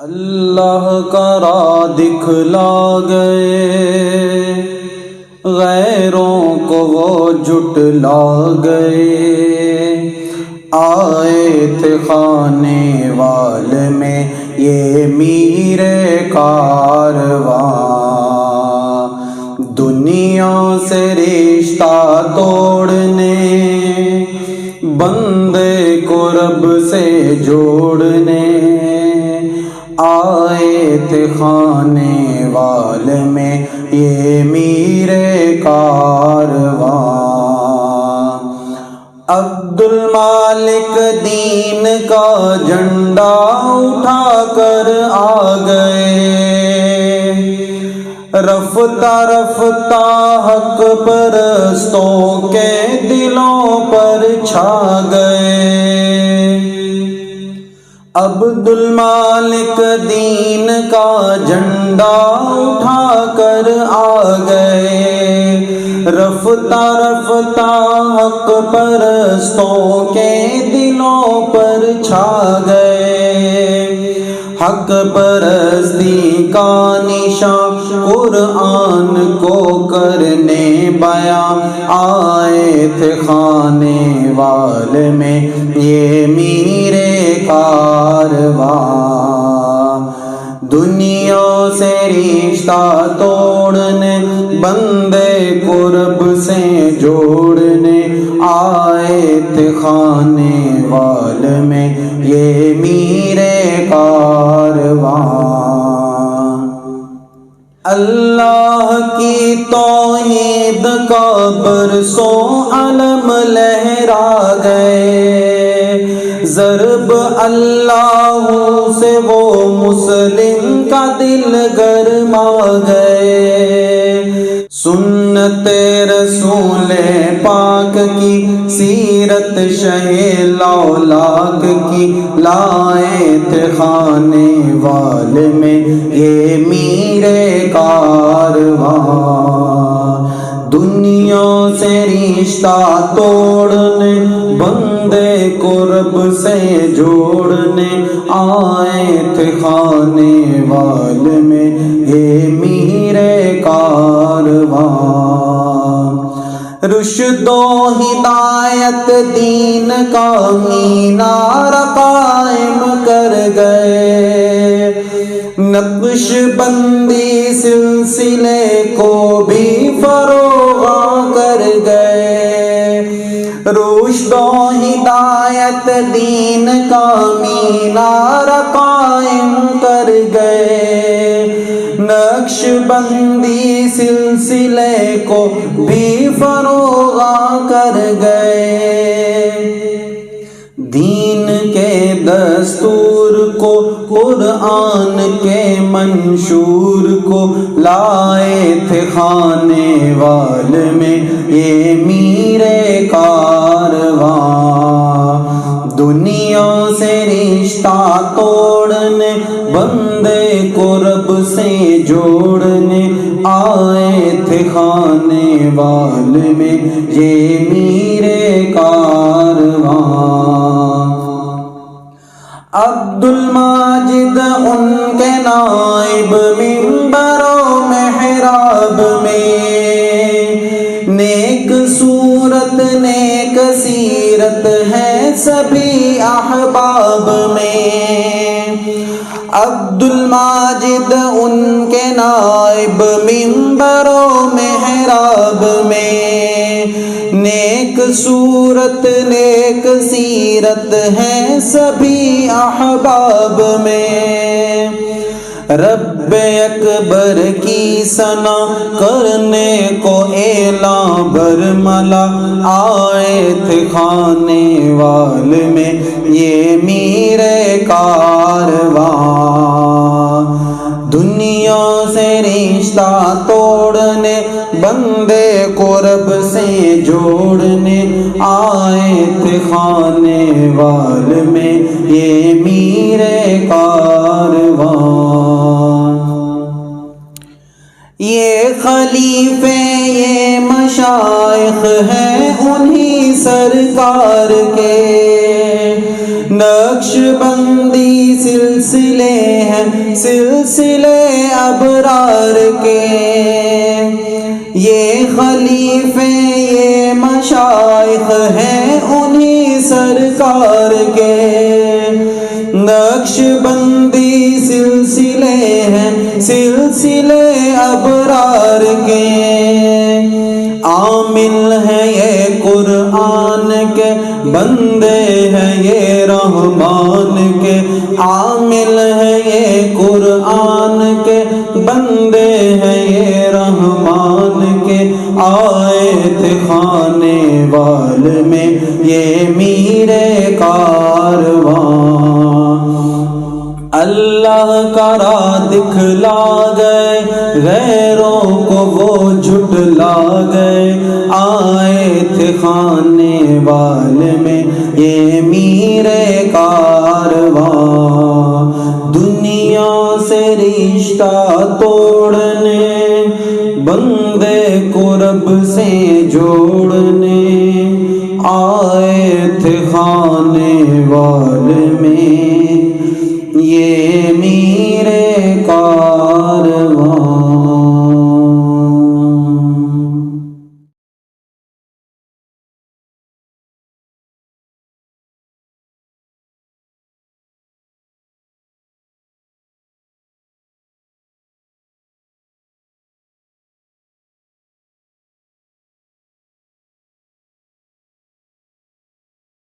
اللہ کا راہ دکھلا گئے، غیروں کو وہ جھٹلا گئے۔ آئے تھے خانے وال میں یہ میر کارواں، دنیا سے رشتہ توڑنے، بندے کو رب سے جوڑنے۔ آئے تھے خانے وال میں یہ میر کارواں، عبد المالک دین کا جھنڈا اٹھا کر آ گئے، رفتہ رفتہ حق پرستوں کے دلوں پر چھا گئے۔ عبد المالک دین کا جھنڈا اٹھا کر آ گئے، رفتہ رفتہ حق پرستوں کے دلوں پر چھا گئے۔ حق پرستی کا نشان قرآن کو کرنے بیاں، آئے تھے خانے وال میں یہ میر کارواں، دنیا سے رشتہ توڑنے، بندے کو رب سے جوڑنے۔ آئے تھے خانے وال میں یہ میر کارواں، اللہ کی توحید کا برسوں علم لہرا گئے، ضرب اللہ سے وہ مسلم کا دل گرما گئے۔ سنت رسول پاک کی، سیرت شہ لولاک کی، لائے تھے خانے وال میں یہ میر کارواں، دنیا سے رشتہ توڑنے، بندے کو رب سے جوڑنے۔ آئے تھے خانے وال میں یہ میر کارواں، رشد و ہدایت دین کا مینار قائم کر گئے، نقش بندی سلسلے کو بھی فروغ کر گئے۔ رشد و ہدایت دین کا مینار قائم کر گئے، نقش بندی سلسلے کو بھی فروغ کر گئے۔ دین کے دستور کو، قرآن کے منشور کو، لائے تھے خانے وال میں یہ میر کارواں، دنیا سے رشتہ توڑنے، بندے کو رب سے جوڑنے۔ آئے تھے خانے وال میں یہ میر کارواں، عبد الماجد ان کے نائب منبر و محراب میں، نیک صورت نیک سیرت ہے سبھی احباب میں۔ عبد الماجد ان کے نائب منبر و محراب میں، نیک صورت نیک سیرت ہے سبھی احباب میں۔ رب اکبر کی ثنا کرنے کو اعلان برملا، آئے تھے خانے وال میں یہ میر کارواں، دنیا سے رشتہ توڑنے، بندے کو رب سے جوڑنے۔ آئے تھے خانے وال میں یہ میر کارواں، یہ خلیفے یہ مشائخ ہیں انہی سرکار کے، نقش بندی سلسلے ہیں سلسلے ابرار کے، یہ خلیفے یہ مشائخ ہیں انہی سرکار کے، نقش بندی سلسلے ہیں سلسلے ابرار کے، عامل ہیں یہ قرآن کے بندے ہیں یہ رحمان کے، عامل ہیں یہ قرآن کے بندے ہیں یہ رحمان کے، آئے تھے خانے وال میں یہ میرے کارواں، اللہ کا راہ دکھلا گئے غیروں کو وہ جھٹلا گئے، آئے تھے خانے وال میں یہ میرے کارواں، دنیا سے رشتہ توڑنے بندے کو رب سے جوڑنے، آئے تھے خانے